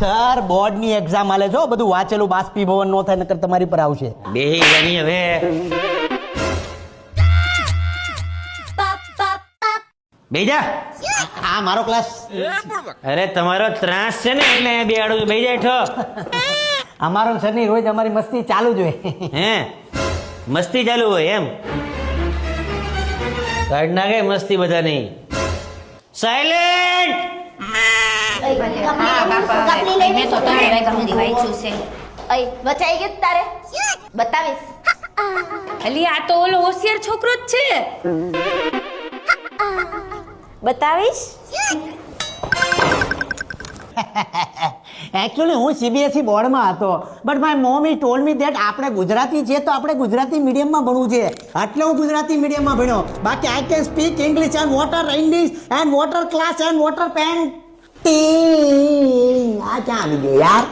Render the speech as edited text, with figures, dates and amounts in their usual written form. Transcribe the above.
Sir board ની exam આલે છો, બધું વાંચેલું બાષ્પીભવન નો થાય નકર તમારી પર આવશે. બે ગણી હવે બેજા. આ મારો ક્લાસ. અરે તમારો ત્રાસ છે ને એટલે બે આડું બેહી જાય ઠો. અમારો સરની રોજ અમારી મસ્તી ચાલુ જ હોય. હે મસ્તી ચાલુ હોય એમ? કાઢ નાખે મસ્તી બધા નહીં. સાયલેન્ટ. વચાઈ ગયું તારે બતાવીશ. અલી આ તો ઓલો હોશિયાર છોકરો જ છે. બતાવીશ. એકચ્યુઅલી હું સીબીએસઈ બોર્ડમાં હતો, but my mommy told me that આપણે ગુજરાતી છે તો આપણે ગુજરાતી મીડિયમમાં ભણવું છે, એટલે હું ગુજરાતી મીડિયમમાં ભણ્યો. બાકી I can speak English and water English and water class and water pen. આ ક્યાં આવી ગયો યાર?